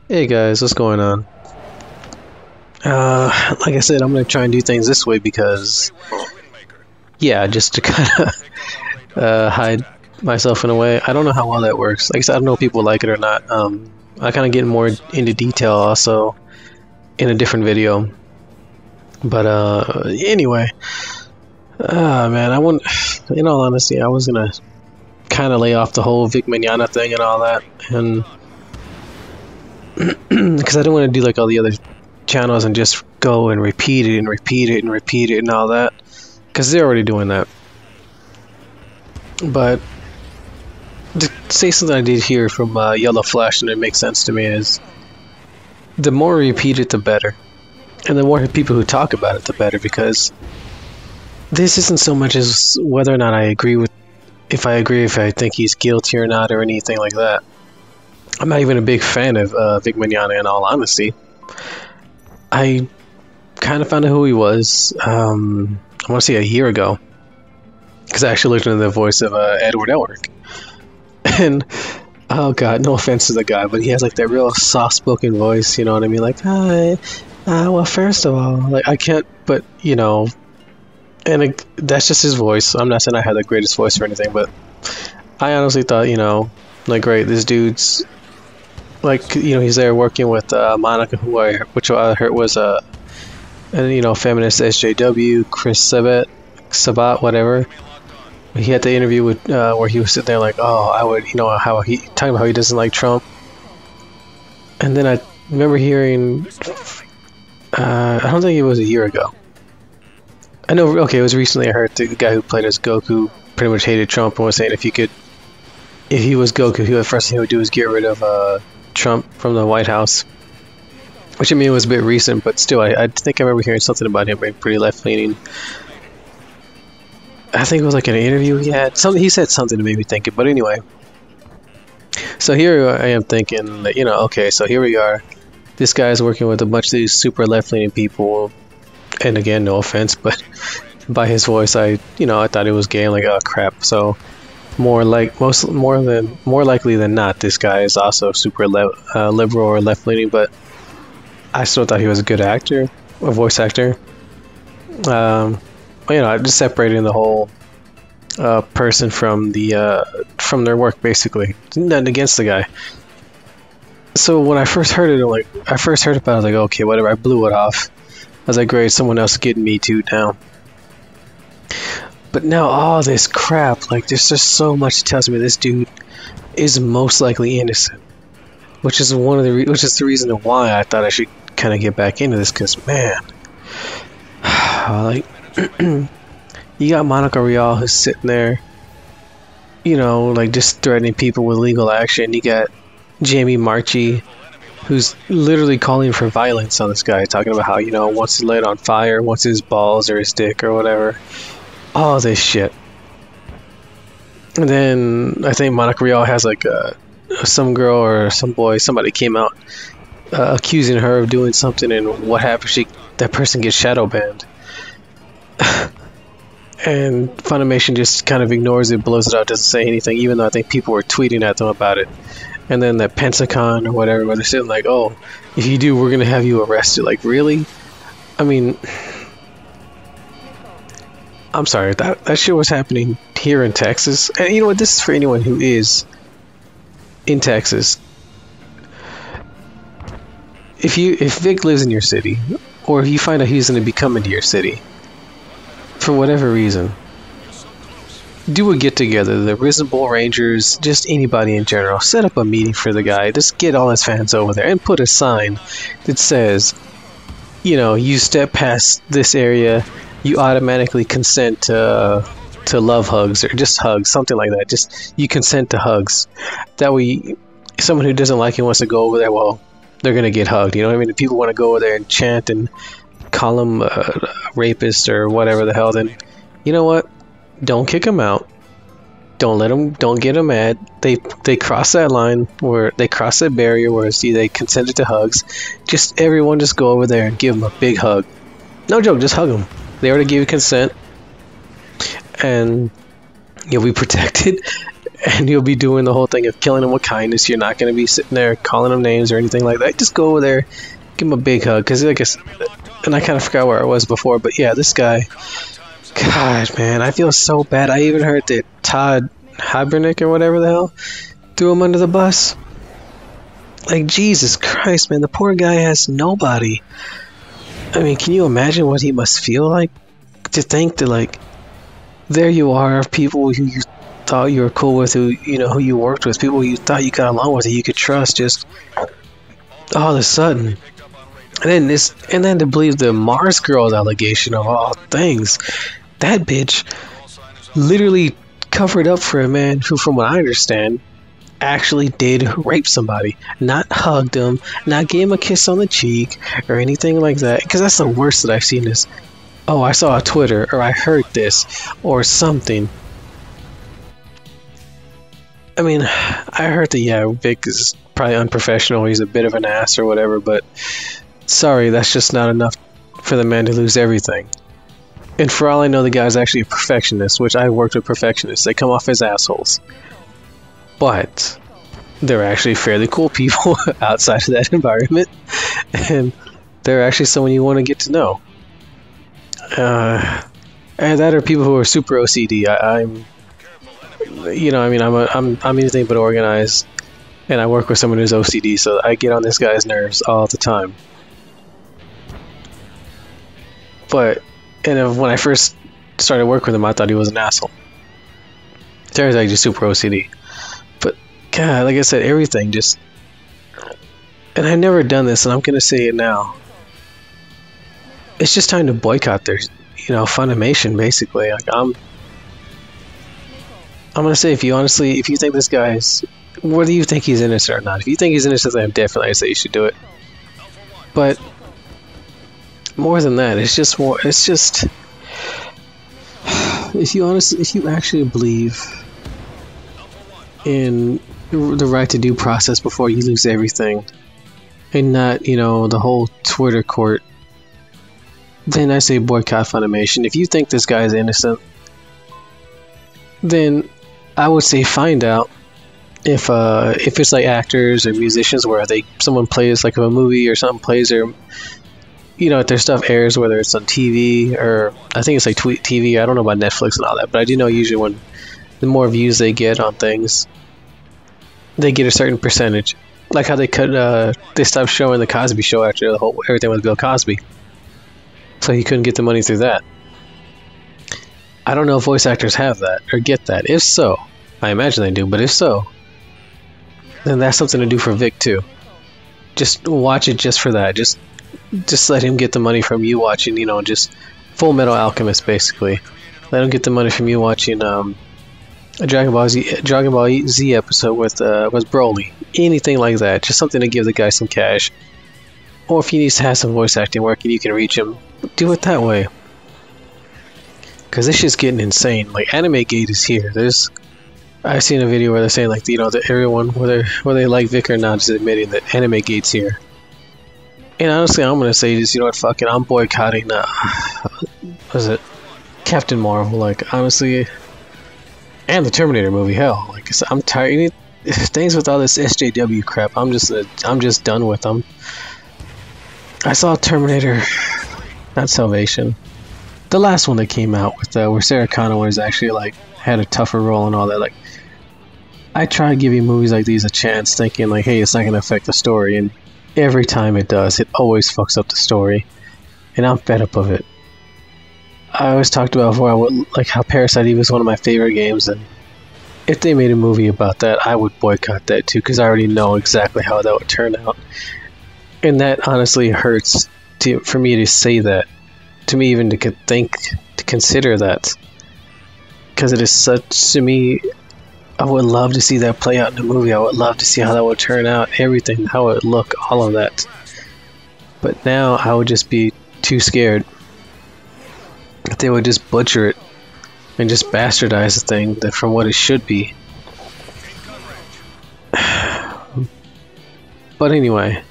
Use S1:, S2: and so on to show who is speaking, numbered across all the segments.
S1: Hey guys, what's going on? Like I said, I'm gonna try and do things this way because, yeah, just to kind of hide myself in a way. I don't know how well that works. Like I said, I don't know if people like it or not. I kind of get more into detail also in a different video. But anyway, man, I wouldn't. In all honesty, I was gonna kind of lay off the whole Vic Mignogna thing and all that, and because I don't want to do like all the other channels and just go and repeat it and repeat it and repeat it and all that, because they're already doing that. But to say something I did hear from Yellow Flash and it makes sense to me is the more we repeat it, the better, and the more people who talk about it, the better, because this isn't so much as whether or not I agree with, if I think he's guilty or not or anything like that. I'm not even a big fan of Vic Mignogna in all honesty. I kind of found out who he was, I want to say a year ago, because I actually looked into the voice of Edward Elric. And, oh god, no offense to the guy, but he has like that real soft-spoken voice, you know what I mean? Like, hi, well, first of all, like, I can't, but, you know, and that's just his voice. I'm not saying I had the greatest voice or anything, but I honestly thought, you know, like, great, this dude's, like, you know, he's there working with Monica, which I heard was a you know, feminist SJW, Chris Sabat, whatever. He had the interview with where he was sitting there like, oh, I would, you know, how he talking about how he doesn't like Trump. And then I remember hearing, I don't think it was a year ago. I know, okay, it was recently. I heard the guy who played as Goku pretty much hated Trump and was saying if he was Goku, the first thing he would do is get rid of Trump from the White House. Which I mean was a bit recent, but still, I think I remember hearing something about him being pretty left-leaning. I think it was like an interview he had. He said something to make me think it, but anyway. So here I am thinking that, you know, okay, so here we are. This guy's working with a bunch of these super left-leaning people, and again, no offense, but by his voice, I thought it was gay. I'm like, oh crap. So more likely than not, this guy is also super liberal or left-leaning, but I still thought he was a good actor, a voice actor. You know, just separating the whole person from their work, basically. Nothing against the guy. So when I first heard it, about it, I was like, okay, whatever. I blew it off. I was like, great, someone else is getting Me Too now. But now all this crap, like, there's just so much tells me this dude is most likely innocent. Which is the reason why I thought I should kind of get back into this, because man, like, you got Monica Rial who's sitting there, you know, like just threatening people with legal action. You got Jamie Marchi, who's literally calling for violence on this guy, talking about how, you know, wants to light on fire, wants his balls or his dick or whatever. All this shit. And then I think Monica Rial has like some girl or some boy, somebody came out accusing her of doing something, and what happens? That person gets shadow banned. And Funimation just kind of ignores it, blows it out, doesn't say anything, even though I think people were tweeting at them about it. And then that Pensacon or whatever, where they're sitting like, oh, if you do, we're gonna have you arrested. Like, really? I mean, I'm sorry, that shit was happening here in Texas. And you know what, this is for anyone who is in Texas. If Vic lives in your city, or if you find out he's going to be coming to your city, for whatever reason, do a get-together. The Risen Bull Rangers, just anybody in general, set up a meeting for the guy. Just get all his fans over there and put a sign that says, you know, you step past this area, you automatically consent to love hugs, or just hugs, something like that. Just, you consent to hugs. That way, someone who doesn't like it wants to go over there, well, they're gonna get hugged, you know what I mean? If people want to go over there and chant and call him a rapist or whatever the hell, then you know what? Don't kick him out. Don't get him mad. They cross that line, where they cross that barrier where they consented to hugs. Just everyone just go over there and give him a big hug. No joke, just hug him. They already gave you consent, and you'll be protected. and you'll be doing the whole thing of killing them with kindness. You're not going to be sitting there calling them names or anything like that. Just go over there, give him a big hug, because I guess, and I kind of forgot where I was before, but yeah, this guy, God, man, I feel so bad. I even heard that Todd Habernick or whatever the hell threw him under the bus. Like, Jesus Christ, man, the poor guy has nobody. I mean, can you imagine what he must feel like to think that, like, there you are, people who you thought you were cool with, who who you worked with, people you thought you got along with, that you could trust, just all of a sudden. And then to believe the Mars Girls allegation of all things, that bitch literally covered up for a man who, from what I understand, actually did rape somebody, not hugged him, not gave him a kiss on the cheek or anything like that. Because that's the worst that I've seen is, oh, I saw on Twitter, or I heard this, or something. I mean, I heard that, yeah, Vic is probably unprofessional, he's a bit of an ass or whatever, but sorry, that's just not enough for the man to lose everything. And for all I know, the guy's actually a perfectionist, which I worked with perfectionists. They come off as assholes. But they're actually fairly cool people outside of that environment. And they're actually someone you want to get to know. And that are people who are super OCD. I'm anything but organized, and I work with someone who's OCD, so I get on this guy's nerves all the time. And when I first started working with him, I thought he was an asshole. Turns out he's just super OCD. But God, like I said, everything just. And I've never done this, and I'm gonna say it now. It's just time to boycott their, Funimation, basically. Like I'm gonna say, if you think this guy's, whether you think he's innocent or not, if you think he's innocent, then definitely I say you should do it. But more than that, it's just if you actually believe in the right to due process before you lose everything, and not, the whole Twitter court, then I say boycott Funimation. If you think this guy is innocent, then I would say find out if it's like actors or musicians where someone plays, like, a movie or something plays, or if their stuff airs, whether it's on TV or I think it's like Tweet TV. I don't know about Netflix and all that, but I do know usually when the more views they get on things, they get a certain percentage. Like how they stopped showing the Cosby Show after everything with Bill Cosby, so he couldn't get the money through that. I don't know if voice actors have that or get that. If so, I imagine they do, but if so, then that's something to do for Vic too. Just watch it just for that. Just let him get the money from you watching, just Full Metal Alchemist, basically. Let him get the money from you watching a Dragon Ball Z episode with Broly. Anything like that. Just something to give the guy some cash. Or if he needs to have some voice acting work and you can reach him, do it that way. Because this shit's getting insane. Like, AnimeGate is here. I've seen a video where they're saying, like, that everyone, whether they like Vic or not, is admitting that AnimeGate's here. And honestly, I'm gonna say just, fuck it, I'm boycotting, Captain Marvel, like, honestly, and the Terminator movie, hell, like, I'm tired, things with all this SJW crap, I'm just done with them. I saw Terminator, not Salvation, the last one that came out with, where Sarah Connor was actually, like, had a tougher role and all that, like, I try giving movies like these a chance, thinking, like, hey, it's not gonna affect the story, and every time it does, it always fucks up the story, and I'm fed up of it. I always talked about before, how Parasite Eve was one of my favorite games, and if they made a movie about that, I would boycott that too, because I already know exactly how that would turn out. And that honestly hurts for me to say that, to me even to consider that, because it is such, to me, I would love to see that play out in the movie. I would love to see how that would turn out, everything, how it would look, all of that. But now I would just be too scared that they would just butcher it and just bastardize the thing from what it should be. But anyway,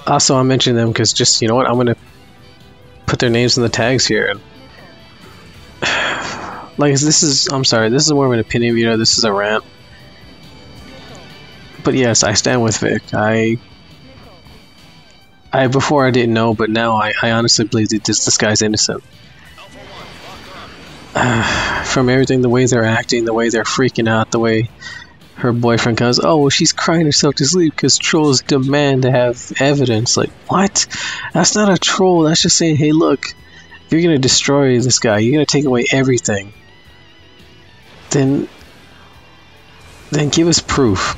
S1: also I mentioned them because just, I'm going to put their names in the tags here. And like this is, I'm sorry, this is more of an opinion video. This is a rant. But yes, I stand with Vic. I before I didn't know, but now I honestly believe that this guy's innocent. From everything, the way they're acting, the way they're freaking out, the way her boyfriend goes, oh, well, she's crying herself to sleep because trolls demand to have evidence. Like, what? That's not a troll. That's just saying, hey, look, if you're going to destroy this guy, you're going to take away everything, then give us proof.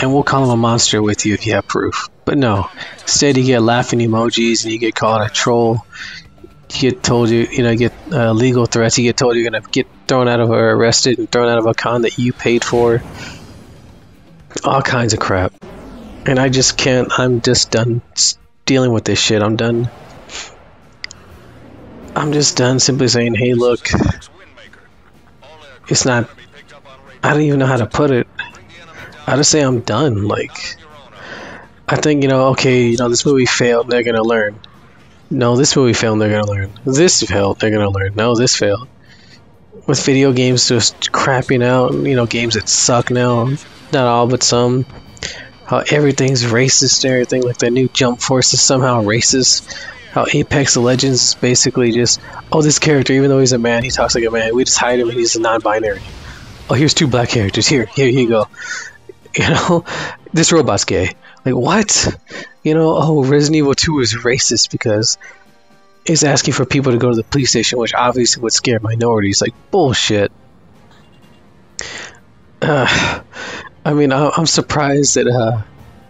S1: And we'll call him a monster with you if you have proof. But no, instead you get laughing emojis and you get called a troll. You get told you get legal threats. You get told you're gonna get thrown out of or arrested and thrown out of a con that you paid for. All kinds of crap. And I just can't. I'm just done dealing with this shit. I'm done. I'm just done simply saying, hey, look. It's not. I don't even know how to put it. I just say I'm done. Like, I think, okay, this movie failed, they're gonna learn. No, this movie failed, they're gonna learn. This failed, they're gonna learn. No, this failed. With video games just crapping out, games that suck now, not all but some. How everything's racist and everything, like the new Jump Force is somehow racist. How Apex Legends is basically just, oh, this character, even though he's a man, he talks like a man, we just hide him and he's a non-binary. Oh, here's 2 black characters, here you go. This robot's gay. Like, what? Oh, Resident Evil 2 is racist because it's asking for people to go to the police station, which obviously would scare minorities. Like, bullshit. I mean, I'm surprised that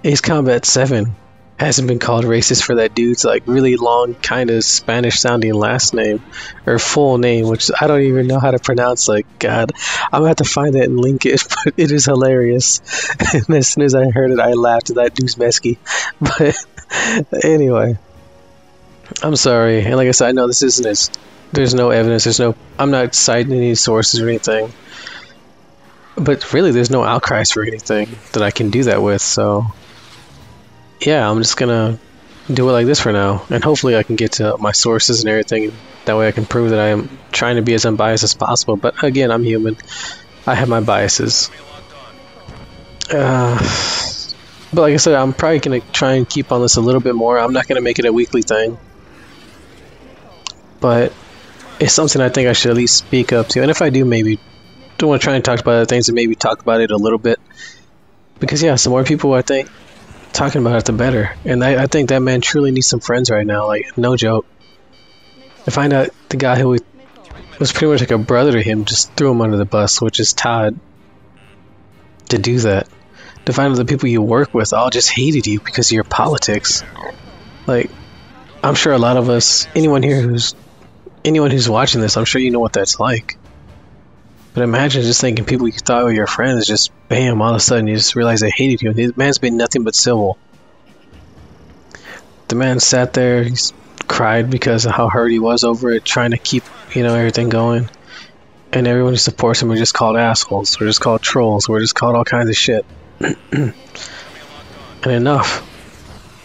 S1: Ace Combat 7 hasn't been called racist for that dude's like really long kind of Spanish sounding last name or full name, which I don't even know how to pronounce. Like, God, I'm gonna have to find it and link it, but it is hilarious. And as soon as I heard it, I laughed. That dude's mesky. But anyway, I'm sorry. And like I said, I know this isn't as, there's no evidence, I'm not citing any sources or anything, but really there's no outcries for anything that I can do that with. So yeah, I'm just gonna do it like this for now, and hopefully I can get to my sources and everything. That way I can prove that I am trying to be as unbiased as possible. But again, I'm human. I have my biases. But like I said, I'm probably gonna try and keep on this a little bit more. I'm not gonna make it a weekly thing, but it's something I think I should at least speak up to. And if I do, maybe don't want to try and talk about other things and maybe talk about it a little bit, because yeah, some more people, I think, talking about it, the better. And I think that man truly needs some friends right now, like, no joke. To find out the guy who was pretty much like a brother to him just threw him under the bus, which is Todd, to do that. To find out the people you work with all just hated you because of your politics. Like, I'm sure a lot of us, anyone who's watching this, I'm sure you know what that's like. But imagine just thinking people you thought were your friends, just bam, all of a sudden you just realize they hated you. The man's been nothing but civil. The man sat there, he's cried because of how hurt he was over it, trying to keep, everything going. And everyone who supports him are just called assholes. We're just called trolls. We're just called all kinds of shit. And enough.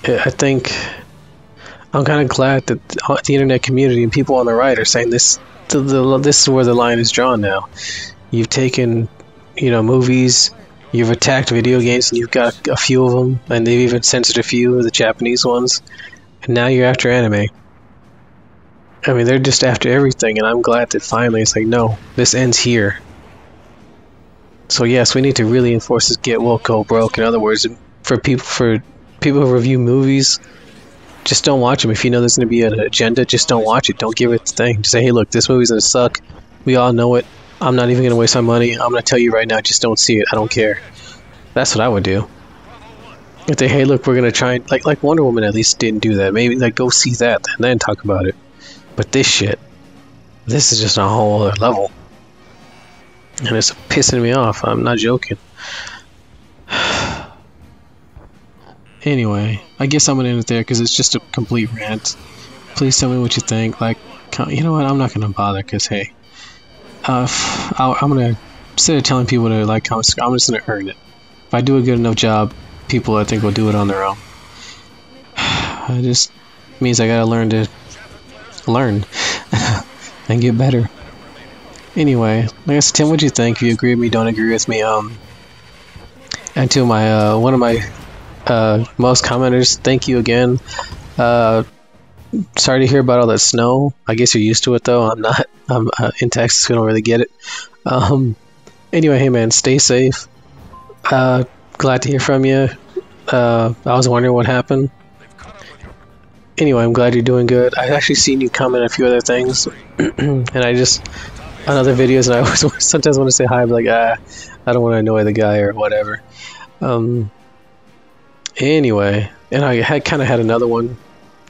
S1: I think I'm kind of glad that the internet community and people on the right are saying this. This is where the line is drawn now. You've taken, movies, you've attacked video games, and you've got a few of them, and they've even censored a few of the Japanese ones, and now you're after anime. I mean, they're just after everything, and I'm glad that finally it's like, no, this ends here. So yes, we need to really enforce this get woke, go broke. In other words, for people who review movies, just don't watch them. If you know there's going to be an agenda, just don't watch it. Don't give it the thing. Just say, hey, look, this movie's going to suck. We all know it. I'm not even going to waste my money. I'm going to tell you right now, just don't see it. I don't care. That's what I would do. If they, hey, look, we're going to try and, like Wonder Woman at least didn't do that. Maybe, go see that and then talk about it. But this shit, this is just a whole other level. And it's pissing me off. I'm not joking. Anyway, I guess I'm gonna end it there because it's just a complete rant. Please tell me what you think. Like, you know what? I'm not gonna bother because hey, I'm gonna, instead of telling people to like comments, I'm just gonna earn it. If I do a good enough job, people I think will do it on their own. It just means I gotta learn to learn and get better. Anyway, like I said, Tim, what'd you think? If you agree with me, don't agree with me. And to my one of my most commenters, thank you again. Sorry to hear about all that snow. I guess you're used to it though. I'm not. I'm in Texas. We don't really get it. Anyway, hey man, stay safe. Glad to hear from you. I was wondering what happened. Anyway, I'm glad you're doing good. I've actually seen you comment a few other things, and I just on other videos, and I always sometimes want to say hi, but like I don't want to annoy the guy or whatever. Anyway, and I had kind of had another one.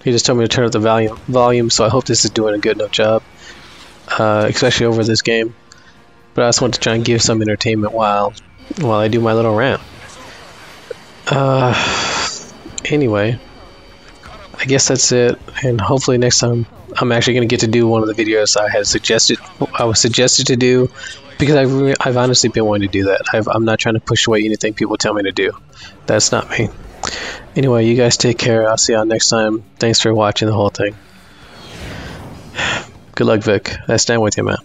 S1: He just told me to turn up the volume, so I hope this is doing a good enough job, especially over this game. But I just want to try and give some entertainment while I do my little rant. Anyway, I guess that's it, and hopefully next time I'm actually going to get to do one of the videos I was suggested to do, because I've honestly been wanting to do that. I'm not trying to push away anything people tell me to do. That's not me. Anyway, you guys take care. I'll see y'all next time. Thanks for watching the whole thing. Good luck, Vic. I stand with you, man.